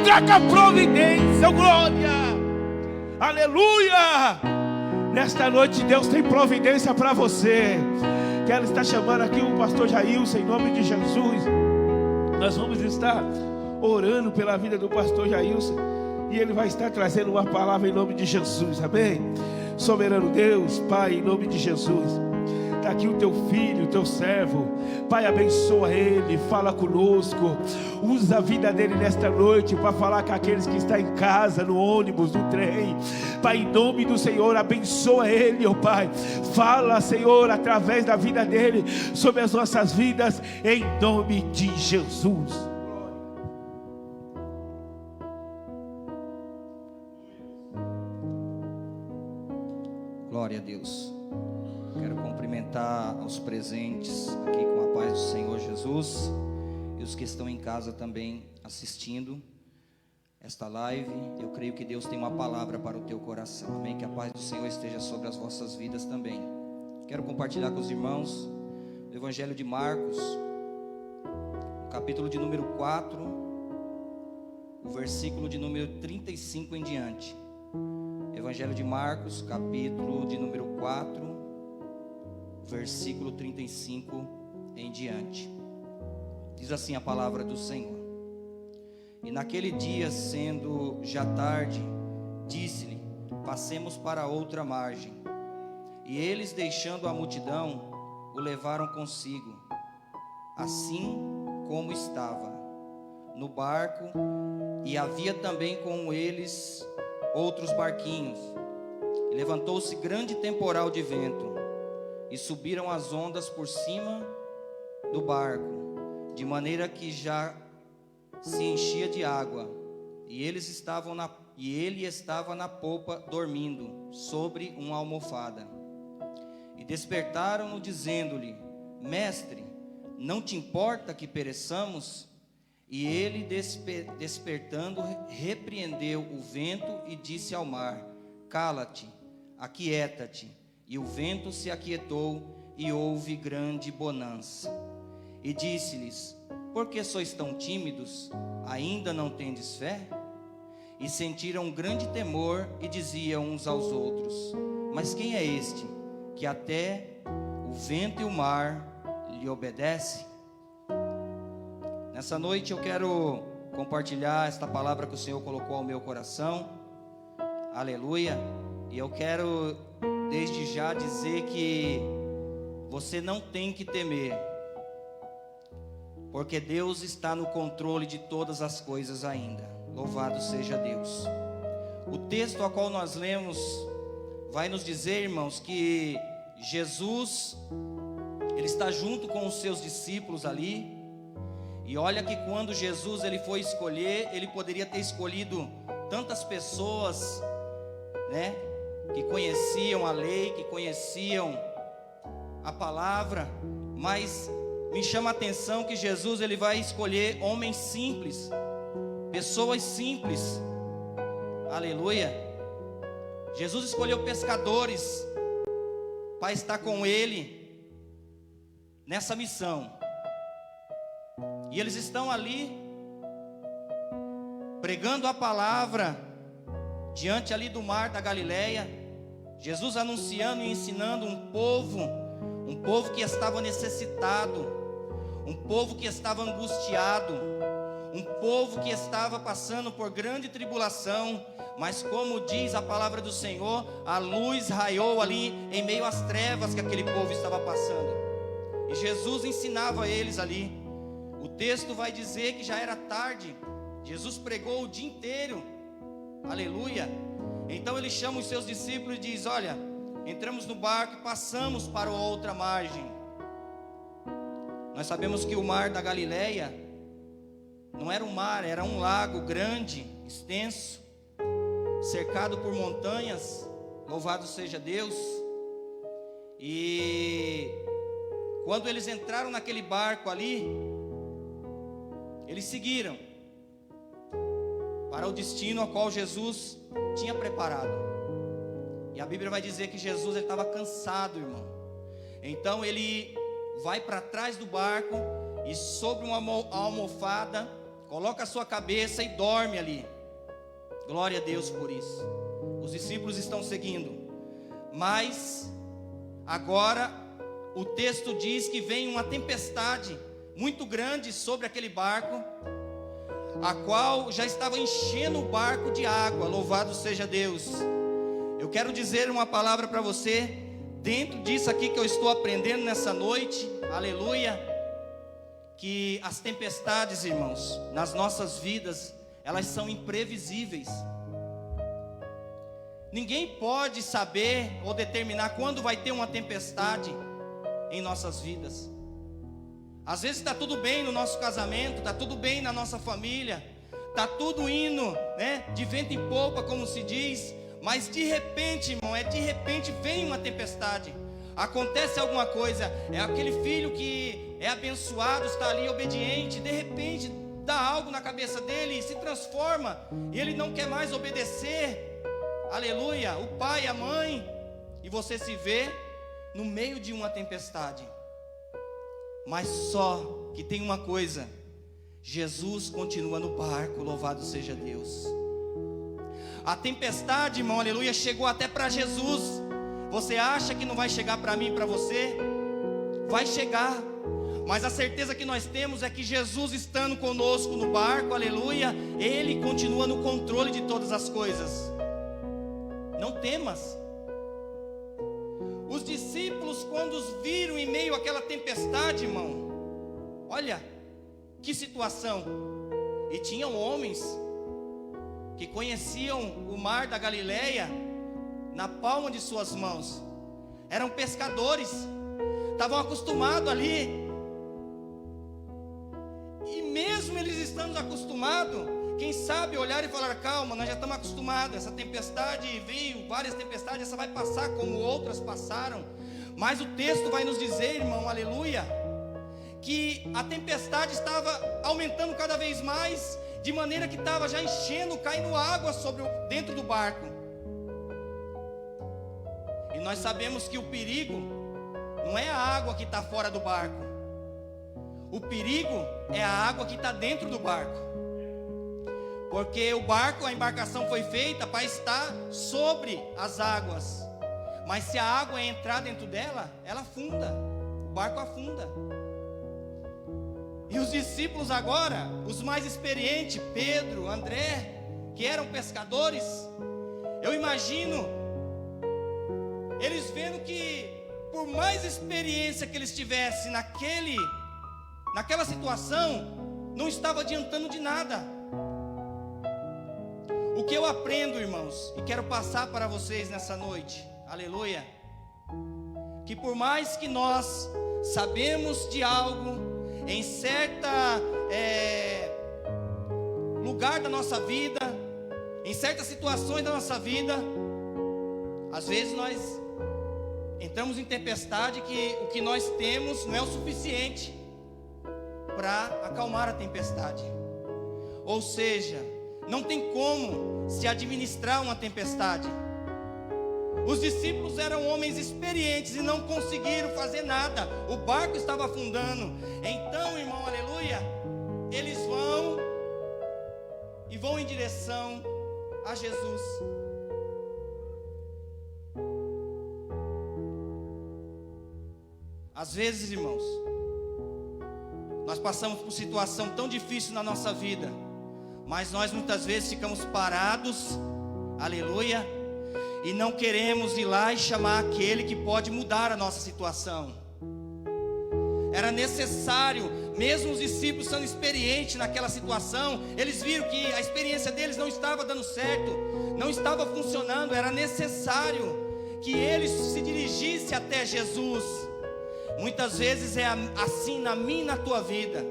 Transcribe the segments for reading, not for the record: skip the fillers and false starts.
Traga providência, glória, aleluia. Nesta noite Deus tem providência para você. Quero estar chamando aqui o pastor Jailson, em nome de Jesus. Nós vamos estar orando pela vida do pastor Jailson, e ele vai estar trazendo uma palavra em nome de Jesus, amém? Soberano Deus, Pai, em nome de Jesus, está aqui o teu filho, o teu servo. Pai, abençoa ele, fala conosco, usa a vida dele nesta noite para falar com aqueles que estão em casa, no ônibus, no trem. Pai, em nome do Senhor, abençoa ele, ó Pai. Fala, Senhor, através da vida dele, sobre as nossas vidas, em nome de Jesus. Glória a Deus. Quero cumprimentar aos presentes aqui com a paz do Senhor Jesus, e os que estão em casa também assistindo esta live. Eu creio que Deus tem uma palavra para o teu coração, amém? Que a paz do Senhor esteja sobre as vossas vidas também. Quero compartilhar com os irmãos o Evangelho de Marcos, capítulo de número 4, o versículo de número 35 em diante. Evangelho de Marcos, capítulo de número 4, versículo 35 em diante. Diz assim a palavra do Senhor: E naquele dia, sendo já tarde, disse-lhe: Passemos para outra margem. E eles, deixando a multidão, o levaram consigo, assim como estava, no barco, e havia também com eles outros barquinhos. E levantou-se grande temporal de vento, e subiram as ondas por cima do barco, de maneira que já se enchia de água. E ele estava na popa, dormindo sobre uma almofada. E despertaram-no, dizendo-lhe: Mestre, não te importa que pereçamos? E ele, despertando, repreendeu o vento e disse ao mar: Cala-te, aquieta-te. E o vento se aquietou, e houve grande bonança. E disse-lhes: Por que sois tão tímidos? Ainda não tendes fé? E sentiram grande temor, e diziam uns aos outros: Mas quem é este, que até o vento e o mar lhe obedecem? Nessa noite eu quero compartilhar esta palavra que o Senhor colocou ao meu coração, aleluia. E eu quero desde já dizer que você não tem que temer, porque Deus está no controle de todas as coisas ainda. Louvado seja Deus. O texto ao qual nós lemos vai nos dizer, irmãos, que Jesus, ele está junto com os seus discípulos ali. E olha que quando Jesus ele foi escolher, ele poderia ter escolhido tantas pessoas, né, que conheciam a lei, que conheciam a palavra, mas me chama a atenção que Jesus ele vai escolher homens simples, pessoas simples, aleluia. Jesus escolheu pescadores para estar com ele nessa missão. E eles estão ali pregando a palavra diante ali do mar da Galileia. Jesus anunciando e ensinando um povo que estava necessitado, um povo que estava angustiado, um povo que estava passando por grande tribulação. Mas como diz a palavra do Senhor, a luz raiou ali em meio às trevas que aquele povo estava passando. E Jesus ensinava eles ali. O texto vai dizer que já era tarde. Jesus pregou o dia inteiro, aleluia. Então ele chama os seus discípulos e diz: olha, entramos no barco e passamos para outra margem. Nós sabemos que o mar da Galileia não era um mar, era um lago grande, extenso, cercado por montanhas. Louvado seja Deus. E quando eles entraram naquele barco ali, eles seguiram para o destino ao qual Jesus tinha preparado. E a Bíblia vai dizer que Jesus estava cansado, irmão. Então ele vai para trás do barco e sobre uma almofada coloca a sua cabeça e dorme ali. Glória a Deus por isso. Os discípulos estão seguindo, mas agora o texto diz que vem uma tempestade muito grande sobre aquele barco, a qual já estava enchendo o barco de água. Louvado seja Deus. Eu quero dizer uma palavra para você, dentro disso aqui que eu estou aprendendo nessa noite, aleluia, que as tempestades, irmãos, nas nossas vidas, elas são imprevisíveis. Ninguém pode saber ou determinar quando vai ter uma tempestade em nossas vidas. Às vezes está tudo bem no nosso casamento, está tudo bem na nossa família, está tudo indo, né, de vento em popa, como se diz, mas de repente, irmão, de repente vem uma tempestade, acontece alguma coisa, é aquele filho que é abençoado, está ali obediente, de repente dá algo na cabeça dele e se transforma, e ele não quer mais obedecer, aleluia, o pai, a mãe, e você se vê no meio de uma tempestade. Mas só que tem uma coisa: Jesus continua no barco, louvado seja Deus. A tempestade, irmão, aleluia, chegou até para Jesus. Você acha que não vai chegar para mim e para você? Vai chegar, mas a certeza que nós temos é que Jesus, estando conosco no barco, aleluia, Ele continua no controle de todas as coisas. Não temas. Os discípulos, quando os viram em meio àquela tempestade, irmão, olha que situação. E tinham homens que conheciam o mar da Galileia na palma de suas mãos. Eram pescadores, estavam acostumados ali. E mesmo eles estando acostumados, quem sabe olhar e falar: calma, nós já estamos acostumados, essa tempestade veio, várias tempestades, essa vai passar como outras passaram. Mas o texto vai nos dizer, irmão, aleluia, que a tempestade estava aumentando cada vez mais, de maneira que estava já enchendo, caindo água dentro do barco. E nós sabemos que o perigo não é a água que está fora do barco, o perigo é a água que está dentro do barco. Porque o barco, a embarcação foi feita para estar sobre as águas. Mas se a água entrar dentro dela, ela afunda. O barco afunda. E os discípulos agora, os mais experientes, Pedro, André, que eram pescadores, eu imagino eles vendo que por mais experiência que eles tivessem naquela situação, não estava adiantando de nada. O que eu aprendo, irmãos, e quero passar para vocês nessa noite, aleluia, que por mais que nós sabemos de algo em certa lugar da nossa vida, em certas situações da nossa vida, às vezes nós entramos em tempestade que o que nós temos não é o suficiente para acalmar a tempestade. Ou seja, não tem como se administrar uma tempestade. Os discípulos eram homens experientes e não conseguiram fazer nada. O barco estava afundando. Então, irmão, aleluia, eles vão em direção a Jesus. Às vezes, irmãos, nós passamos por situação tão difícil na nossa vida, mas nós muitas vezes ficamos parados, aleluia, e não queremos ir lá e chamar aquele que pode mudar a nossa situação. Era necessário, mesmo os discípulos sendo experientes naquela situação, eles viram que a experiência deles não estava dando certo, não estava funcionando. Era necessário que eles se dirigissem até Jesus. Muitas vezes é assim na minha e na tua vida.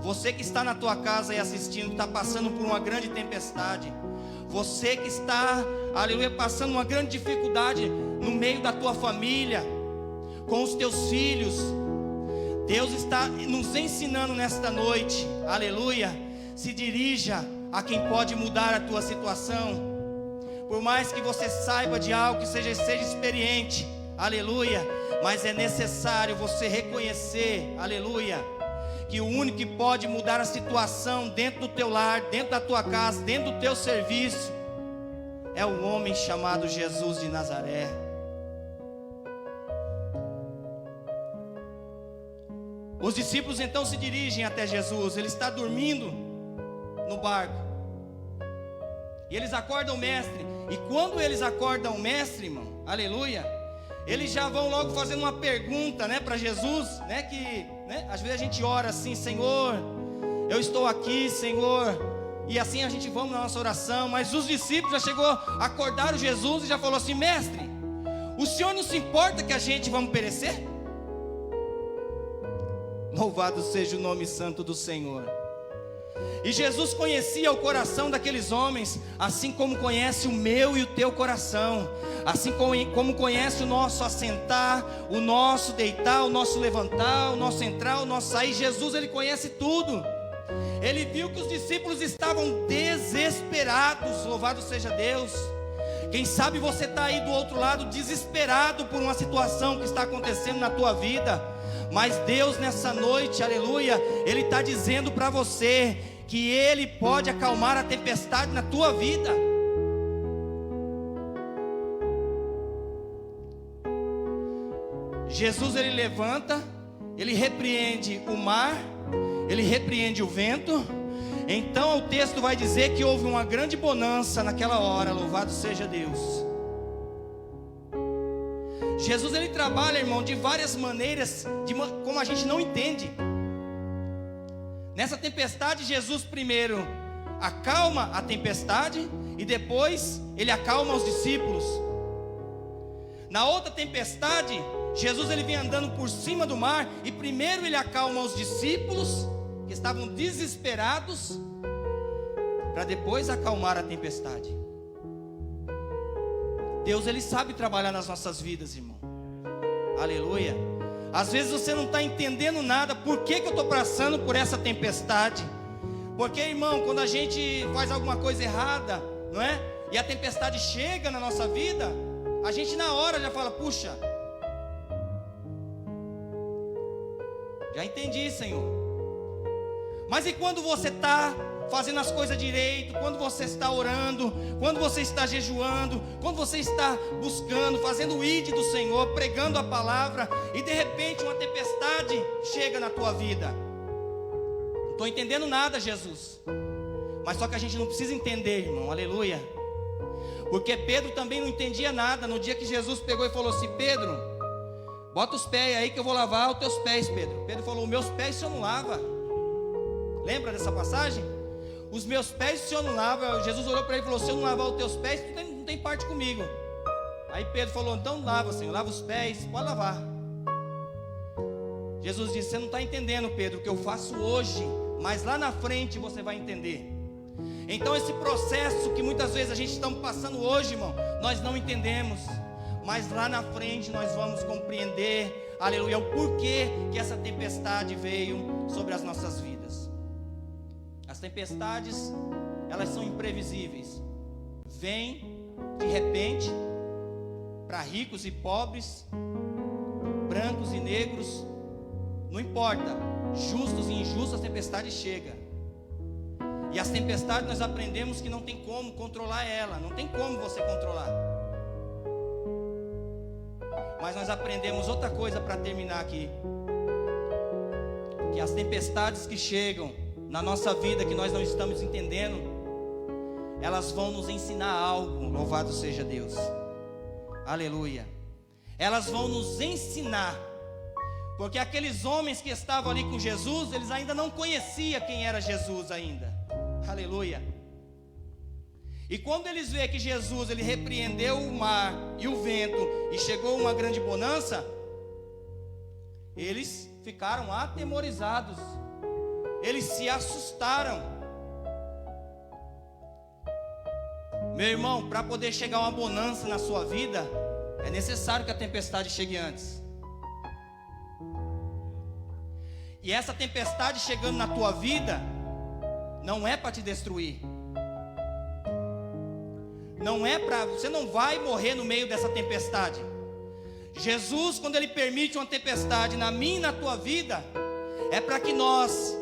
Você que está na tua casa e assistindo, está passando por uma grande tempestade. Você que está, aleluia, passando uma grande dificuldade no meio da tua família, com os teus filhos. Deus está nos ensinando nesta noite, aleluia, se dirija a quem pode mudar a tua situação. Por mais que você saiba de algo, que seja experiente, aleluia, mas é necessário você reconhecer, aleluia, que o único que pode mudar a situação dentro do teu lar, dentro da tua casa, dentro do teu serviço, é o homem chamado Jesus de Nazaré. Os discípulos então se dirigem até Jesus. Ele está dormindo no barco, e eles acordam o mestre. E quando eles acordam o mestre, irmão, aleluia, eles já vão logo fazendo uma pergunta, para Jesus, que, às vezes a gente ora assim: Senhor, eu estou aqui, Senhor, e assim a gente vamos na nossa oração. Mas os discípulos já chegou, acordaram Jesus e já falou assim: mestre, o Senhor não se importa que a gente vamos perecer? Louvado seja o nome santo do Senhor. E Jesus conhecia o coração daqueles homens, assim como conhece o meu e o teu coração, assim como conhece o nosso assentar, o nosso deitar, o nosso levantar, o nosso entrar, o nosso sair. Jesus, ele conhece tudo. Ele viu que os discípulos estavam desesperados. Louvado seja Deus. Quem sabe você está aí do outro lado, desesperado por uma situação que está acontecendo na tua vida, mas Deus nessa noite, aleluia, Ele está dizendo para você que Ele pode acalmar a tempestade na tua vida. Jesus, ele levanta, ele repreende o mar, ele repreende o vento. Então o texto vai dizer que houve uma grande bonança naquela hora. Louvado seja Deus. Jesus, ele trabalha, irmão, de várias maneiras, como a gente não entende. Nessa tempestade, Jesus primeiro acalma a tempestade e depois ele acalma os discípulos. Na outra tempestade, Jesus, ele vem andando por cima do mar e primeiro ele acalma os discípulos que estavam desesperados, para depois acalmar a tempestade. Deus, ele sabe trabalhar nas nossas vidas, irmão. Aleluia. Às vezes você não está entendendo nada. Por que eu estou passando por essa tempestade? Porque, irmão, quando a gente faz alguma coisa errada, não é? E a tempestade chega na nossa vida, a gente na hora já fala: puxa, já entendi, Senhor. Mas e quando você está fazendo as coisas direito, quando você está orando, quando você está jejuando, quando você está buscando, fazendo o ID do Senhor, pregando a palavra, e de repente uma tempestade chega na tua vida? Não estou entendendo nada, Jesus. Mas só que a gente não precisa entender, irmão, aleluia. Porque Pedro também não entendia nada. No dia que Jesus pegou e falou assim: Pedro, bota os pés aí que eu vou lavar os teus pés, Pedro. Pedro falou: meus pés o Senhor não lava. Lembra dessa passagem? Os meus pés o Senhor não lava. Jesus olhou para ele e falou: se eu não lavar os teus pés, tu não tem parte comigo. Aí Pedro falou: então lava, Senhor, lava os pés, pode lavar. Jesus disse: você não está entendendo, Pedro, o que eu faço hoje, mas lá na frente você vai entender. Então esse processo que muitas vezes a gente está passando hoje, irmão, nós não entendemos, mas lá na frente nós vamos compreender, aleluia, o porquê que essa tempestade veio sobre as nossas vidas. As tempestades, elas são imprevisíveis. Vêm de repente, para ricos e pobres, brancos e negros, não importa, justos e injustos, a tempestade chega. E as tempestades nós aprendemos que não tem como controlar ela, não tem como você controlar. Mas nós aprendemos outra coisa para terminar aqui, que as tempestades que chegam na nossa vida, que nós não estamos entendendo, elas vão nos ensinar algo. Louvado seja Deus, aleluia. Elas vão nos ensinar, porque aqueles homens que estavam ali com Jesus, eles ainda não conheciam quem era Jesus ainda, aleluia. E quando eles veem que Jesus, ele repreendeu o mar e o vento, e chegou uma grande bonança, eles ficaram atemorizados, eles se assustaram. Meu irmão, para poder chegar uma bonança na sua vida, é necessário que a tempestade chegue antes. E essa tempestade chegando na tua vida, não é para te destruir. Não é para, você não vai morrer no meio dessa tempestade. Jesus, quando ele permite uma tempestade na minha e na tua vida, é para que nós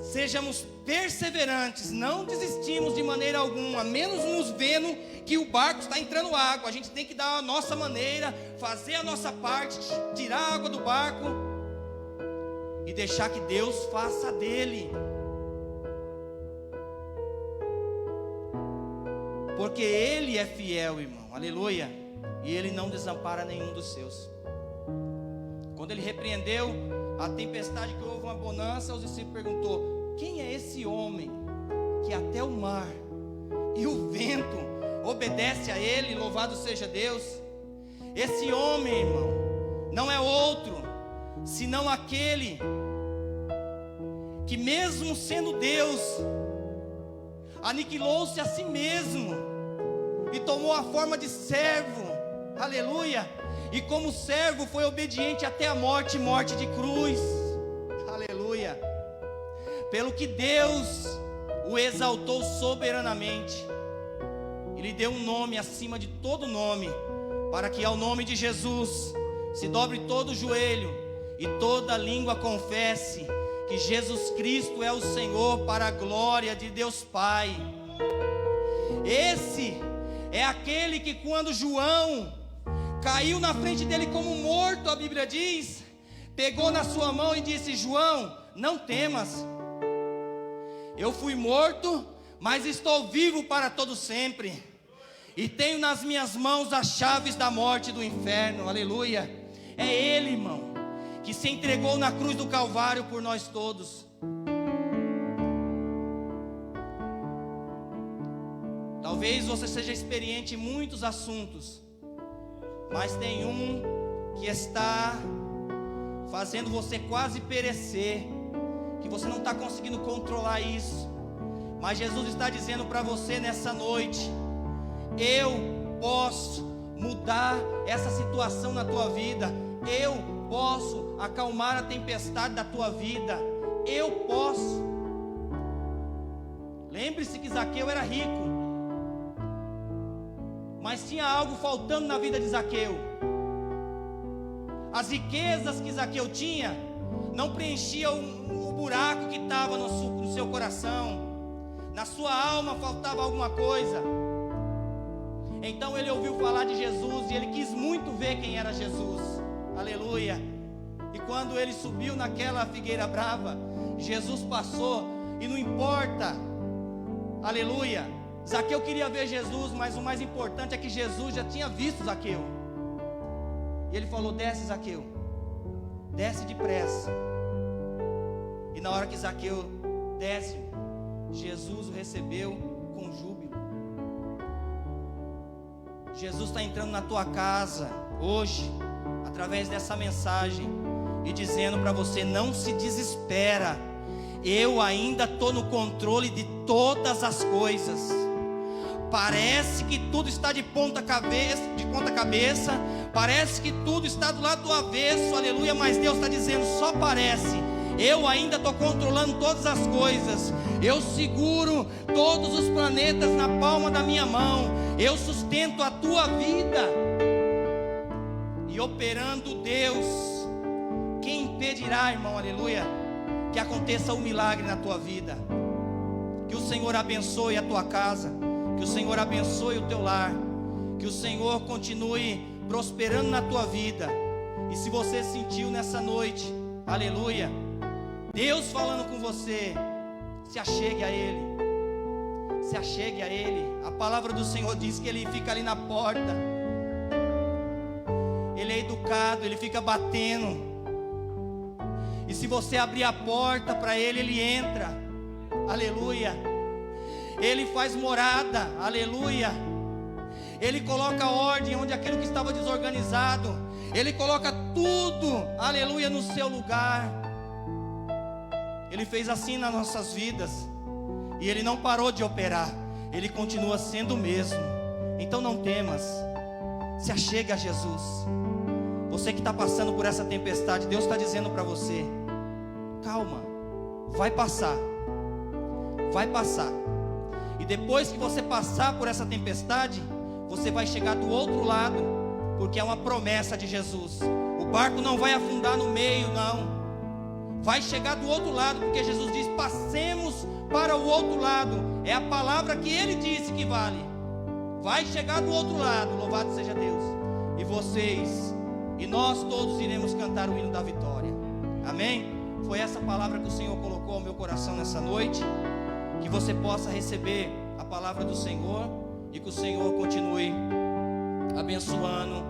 sejamos perseverantes, não desistimos de maneira alguma, menos nos vendo que o barco está entrando água. A gente tem que dar a nossa maneira, fazer a nossa parte, tirar a água do barco e deixar que Deus faça dele. Porque Ele é fiel, irmão, aleluia, e Ele não desampara nenhum dos seus. Quando Ele repreendeu a tempestade, que houve uma bonança, os discípulos perguntou: quem é esse homem que até o mar e o vento obedece a Ele? Louvado seja Deus. Esse homem, irmão, não é outro senão aquele que, mesmo sendo Deus, aniquilou-se a si mesmo e tomou a forma de servo, aleluia, e como servo foi obediente até a morte, morte de cruz, aleluia. Pelo que Deus o exaltou soberanamente e lhe deu um nome acima de todo nome, para que ao nome de Jesus se dobre todo o joelho e toda língua confesse que Jesus Cristo é o Senhor, para a glória de Deus Pai. Esse é aquele que, quando João caiu na frente dele como morto, a Bíblia diz, pegou na sua mão e disse: João, não temas, eu fui morto, mas estou vivo para todo sempre, e tenho nas minhas mãos as chaves da morte e do inferno, aleluia. É Ele, irmão, que se entregou na cruz do Calvário por nós todos. Talvez você seja experiente em muitos assuntos, mas tem um que está fazendo você quase perecer, que você não está conseguindo controlar isso. Mas Jesus está dizendo para você nessa noite: eu posso mudar essa situação na tua vida, eu posso acalmar a tempestade da tua vida, eu posso. Lembre-se que Zaqueu era rico, mas tinha algo faltando na vida de Zaqueu. As riquezas que Zaqueu tinha não preenchiam o buraco que estava no seu coração. Na sua alma faltava alguma coisa. Então ele ouviu falar de Jesus e ele quis muito ver quem era Jesus, aleluia. E quando ele subiu naquela figueira brava, Jesus passou, e não importa, aleluia, Zaqueu queria ver Jesus, mas o mais importante é que Jesus já tinha visto Zaqueu. E ele falou: desce, Zaqueu, desce depressa. E na hora que Zaqueu desce, Jesus o recebeu com júbilo. Jesus está entrando na tua casa hoje, através dessa mensagem, e dizendo para você: não se desespera, eu ainda estou no controle de todas as coisas. Parece que tudo está de ponta cabeça, parece que tudo está do lado do avesso, aleluia, mas Deus está dizendo: só parece, eu ainda estou controlando todas as coisas, eu seguro todos os planetas na palma da minha mão, eu sustento a tua vida. E operando Deus, quem impedirá, irmão, aleluia, que aconteça um milagre na tua vida? Que o Senhor abençoe a tua casa, que o Senhor abençoe o teu lar, que o Senhor continue prosperando na tua vida. E se você sentiu nessa noite, aleluia, Deus falando com você, se achegue a Ele, se achegue a Ele. A palavra do Senhor diz que Ele fica ali na porta, Ele é educado, Ele fica batendo, e se você abrir a porta para Ele, Ele entra, aleluia. Ele faz morada, aleluia. Ele coloca ordem onde aquilo que estava desorganizado, Ele coloca tudo, aleluia, no seu lugar. Ele fez assim nas nossas vidas, e Ele não parou de operar, Ele continua sendo o mesmo. Então não temas, se achegue a Jesus. Você que está passando por essa tempestade, Deus está dizendo para você: calma, vai passar, vai passar. E depois que você passar por essa tempestade, você vai chegar do outro lado, porque é uma promessa de Jesus. O barco não vai afundar no meio, não. vai chegar do outro lado, porque Jesus diz: passemos para o outro lado. É a palavra que Ele disse que vale. Vai chegar do outro lado, louvado seja Deus. E vocês, e nós todos iremos cantar o hino da vitória. Amém? Foi essa palavra que o Senhor colocou ao meu coração nessa noite. Que você possa receber a palavra do Senhor, e que o Senhor continue abençoando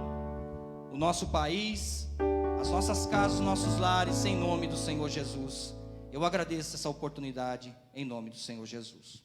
o nosso país, as nossas casas, os nossos lares, em nome do Senhor Jesus. Eu agradeço essa oportunidade, em nome do Senhor Jesus.